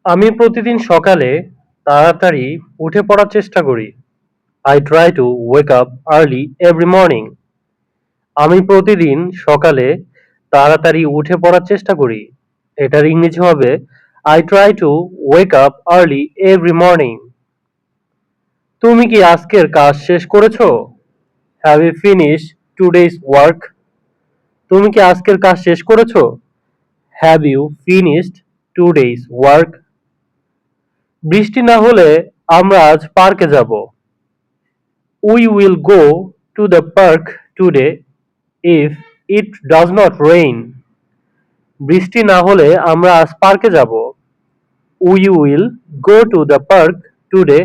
আমি প্রতিদিন সকালে তাড়াতাড়ি উঠে পড়ার চেষ্টা করি। I try to wake up early every morning. আমি প্রতিদিন সকালে তাড়াতাড়ি উঠে পড়ার চেষ্টা করি। এটার ইংরেজি হবে I try to wake up early every morning. তুমি কি আজকের কাজ শেষ করেছো? Have you finished today's work? তুমি কি আজকের কাজ শেষ করেছো? Have you finished today's work? বৃষ্টি না হলে আমরা আজ পার্কে যাব। We will go to the park today if it does not rain. বৃষ্টি না হলে আমরা আজ পার্কে যাব। We will go to the park today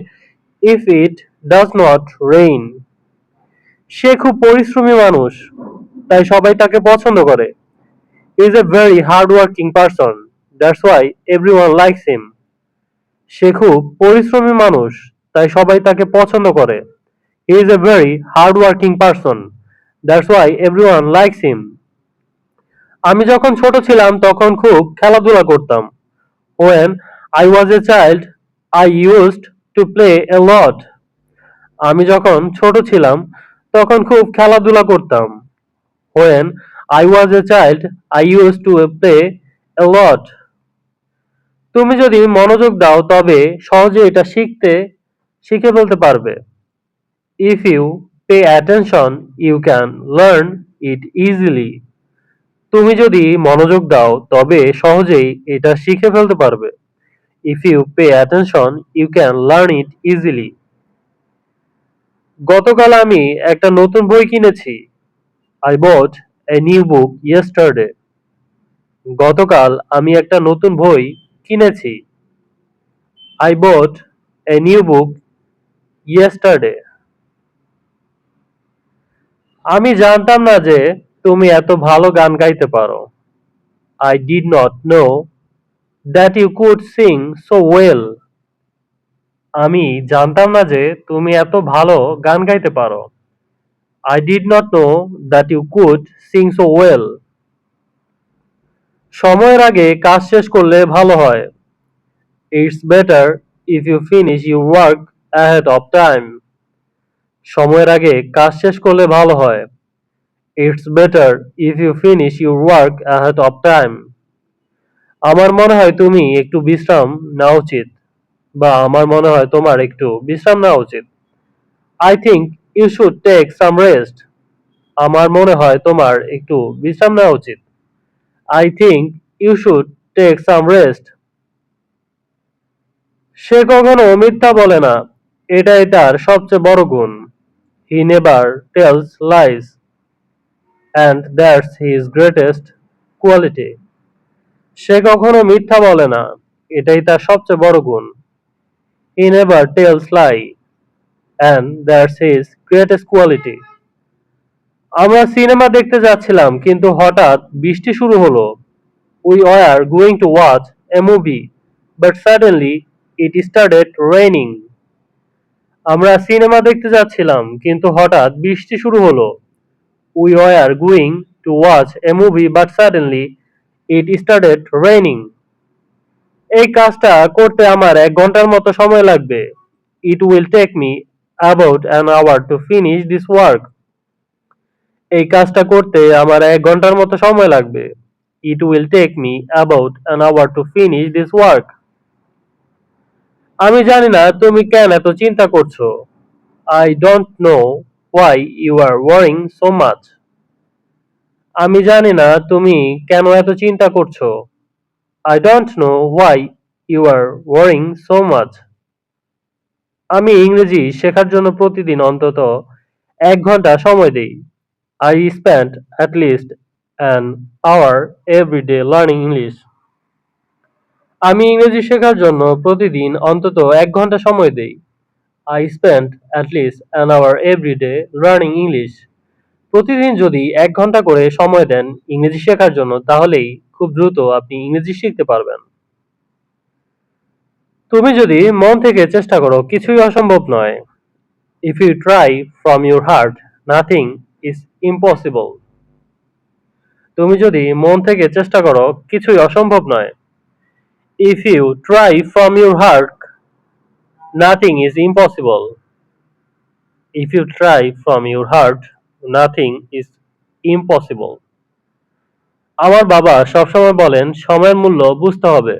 if it does not rain. সে খুব পরিশ্রমী মানুষ, তাই সবাই তাকে পছন্দ করে। He is a very hardworking person. That's why everyone likes him. সে খুব পরিশ্রমী মানুষ, তাই সবাই তাকে পছন্দ করে। He is a very hardworking person. That's why everyone likes him. আমি যখন ছোট ছিলাম তখন খুব খেলাধুলা করতাম। When I was a child, I used to play a lot. আমি যখন ছোট ছিলাম তখন খুব খেলাধুলা করতাম। When I was a child, I used to play a lot. তুমি যদি মনোযোগ দাও তবে সহজে এটা শিখে ফেলতে পারবে। If you pay attention, you can learn it easily. তুমি যদি মনোযোগ দাও তবে সহজেই এটা শিখে ফেলতে পারবে। If you pay attention, you can learn it easily. গতকাল আমি একটা নতুন বই কিনেছি। I bought a new book yesterday. গতকাল আমি একটা নতুন বই কিনেছি। I bought a new book yesterday. আমি জানতাম না যে তুমি এত ভালো গান গাইতে পারো। I did not know that you could sing so well. আমি জানতাম না যে তুমি এত ভালো গান গাইতে পারো। I did not know that you could sing so well. সময়ের আগে কাজ শেষ করলে ভালো হয়। It's better if you finish your work ahead of time. সময়ের আগে কাজ শেষ করলে ভালো হয়। It's better if you finish your work ahead of time. আমার মনে হয় তুমি একটু বিশ্রাম নেওয়া উচিত, বা আমার মনে হয় তোমার একটু বিশ্রাম নেওয়া উচিত। I think you should take some rest. আমার মনে হয় তোমার একটু বিশ্রাম নেওয়া উচিত। I think you should take some rest. সে কখনো মিথ্যা বলে না, এটাই তার সবচেয়ে বড় গুণ। He never tells lies, and that's his greatest quality. সে কখনো মিথ্যা বলে না, এটাই তার সবচেয়ে বড় গুণ। He never tells lie, and that's his greatest quality. আমরা সিনেমা দেখতে যাচ্ছিলাম কিন্তু হঠাৎ বৃষ্টি শুরু হলো। We were going to watch a movie, but suddenly it started raining. আমরা সিনেমা দেখতে যাচ্ছিলাম কিন্তু হঠাৎ বৃষ্টি শুরু হলো। We were going to watch a movie, but suddenly it started raining. এই কাজটা করতে আমার 1 ঘন্টার মতো সময় লাগবে। It will take me about an hour to finish this work. এই কাজটা করতে আমার 1 ঘন্টার মতো সময় লাগবে। It will take me about an hour to finish this work. আমি জানি না তুমি কেন এত চিন্তা করছো। I don't know why you are worrying so much. আমি জানি না তুমি কেন এত চিন্তা করছো। I don't know why you are worrying so much. আমি ইংরেজি শেখার জন্য প্রতিদিন অন্তত 1 ঘন্টা সময় দেই। I spend at least an hour every day learning English. আমি ইংরেজি শেখার জন্য প্রতিদিন অন্তত 1 ঘন্টা সময় দেই। I spend at least an hour every day learning English. প্রতিদিন যদি 1 ঘন্টা করে সময় দেন ইংরেজি শেখার জন্য তাহলেই খুব দ্রুত আপনি ইংরেজি শিখতে পারবেন। তুমি যদি মন থেকে চেষ্টা করো কিছুই অসম্ভব নয়। If you try from your heart, nothing is impossible. তুমি যদি মন থেকে চেষ্টা করো কিছুই অসম্ভব নয়। If you try from your heart, nothing is impossible. If you try from your heart, nothing is impossible. আমার বাবা সবসময় বলেন সময়ের মূল্য বুঝতে হবে।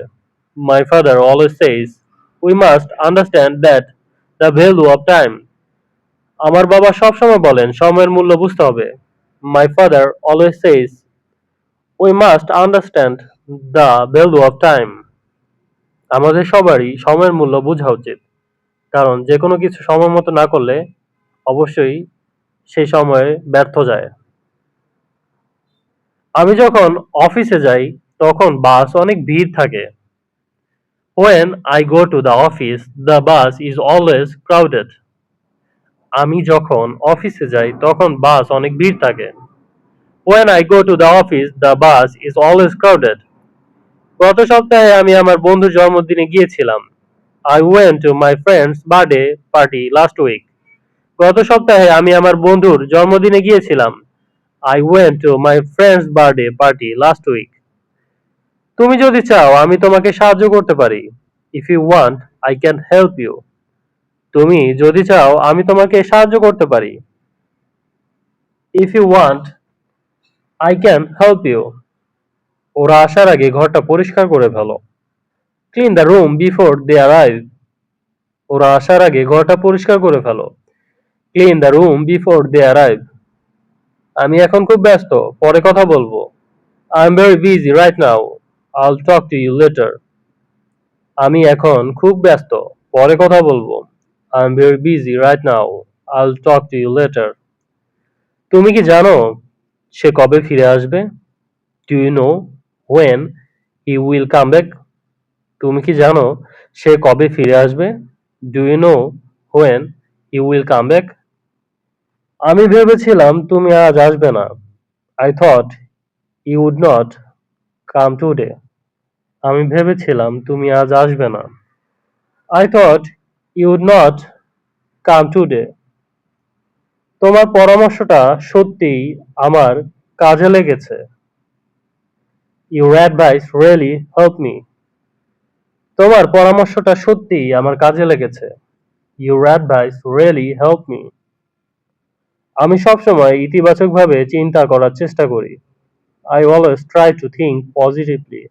My father always says we must understand that the value of time. আমার বাবা সবসময় বলেন সময়ের মূল্য বুঝতে হবে। My father always says we must understand the value of time. আমাদের সবারই সময়ের মূল্য বোঝা উচিত, কারণ যে কোনো কিছু সময় মতো না করলে অবশ্যই সেই সময়ে ব্যর্থ যায়। আমি যখন অফিসে যাই তখন বাস অনেক ভিড় থাকে। When I go to the office, the bus is always crowded. আমি যখন অফিসে যাই তখন বাস অনেক ভিড় থাকে। When I go to the office, the bus is always crowded. গত সপ্তাহে আমি আমার বন্ধুর জন্মদিনে গিয়েছিলাম। I went to my friend's birthday party last week. গত সপ্তাহে আমি আমার বন্ধুর জন্মদিনে গিয়েছিলাম। I went to my friend's birthday party last week. তুমি যদি চাও আমি তোমাকে সাহায্য করতে পারি। If you want, I can help you. তুমি যদি চাও আমি তোমাকে সাহায্য করতে পারি। If you want, I can help you. ওরা আসার আগে ঘরটা পরিষ্কার করে ফেলো। Clean the room before they arrive. ওরা আসার আগে ঘরটা পরিষ্কার করে ফেলো। Clean the room before they arrive. আমি এখন খুব ব্যস্ত, পরে কথা বলবো। I'm very busy right now. I'll talk to you later. আমি এখন খুব ব্যস্ত, পরে কথা বলবো। I'm very busy right now. I'll talk to you later. তুমি কি জানো সে কবে ফিরে আসবে? Do you know when he will come back? তুমি কি জানো সে কবে ফিরে আসবে? Do you know when he will come back? আমি ভেবেছিলাম তুমি আজ আসবে না। I thought you would not come today. আমি ভেবেছিলাম তুমি আজ আসবে না। I thought you would not come today. তোমার পরামর্শটা সত্যিই আমার কাজে লেগেছে। Your advice really helped me. তোমার পরামর্শটা সত্যিই আমার কাজে লেগেছে। Your advice really helped me. আমি সবসময় ইতিবাচকভাবে চিন্তা করার চেষ্টা করি। I always try to think positively.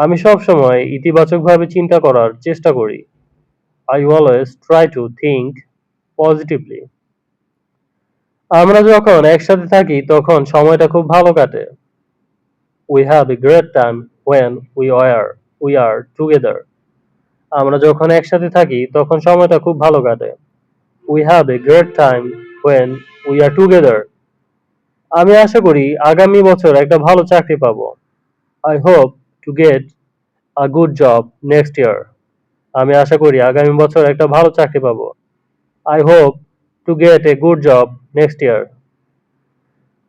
আমি সবসময় ইতিবাচকভাবে চিন্তা করার চেষ্টা করি। I always try to think positively. আমরা যখন একসাথে থাকি তখন সময়টা খুব ভালো কাটে। We have a great time when we are together. আমরা যখন একসাথে থাকি তখন সময়টা খুব ভালো কাটে। We have a great time when we are together. আমি আশা করি আগামী বছর একটা ভালো চাকরি পাবো। I hope to get a good job next year. আমি আশা করি আগামী বছর একটা ভালো চাকরি পাবো। I hope to get a good job next year.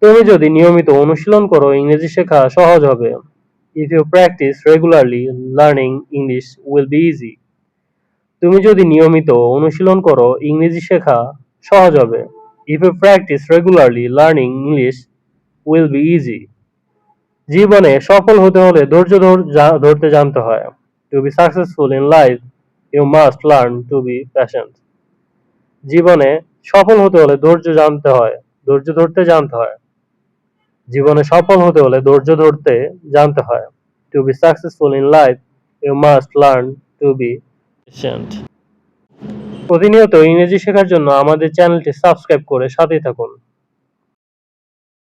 তুমি যদি নিয়মিত অনুশীলন করো ইংরেজি শেখা সহজ হবে। If you practice regularly, learning English will be easy. তুমি যদি নিয়মিত অনুশীলন করো ইংরেজি শেখা সহজ হবে। If you practice regularly, learning English will be easy. জীবনে সফল হতে হলে ধৈর্য ধরতে জানতে হয়। To be successful in life, you must learn to be patient. জীবনে সফল হতে হলে ধৈর্য ধরতে জানতে হয়। জীবনে সফল হতে হলে ধৈর্য ধরতে জানতে হয়। To be successful in life, you must learn to be patient. প্রতিনিয়ত ইংরেজি শেখার জন্য আমাদের চ্যানেলটি সাবস্ক্রাইব করে সাথেই থাকুন।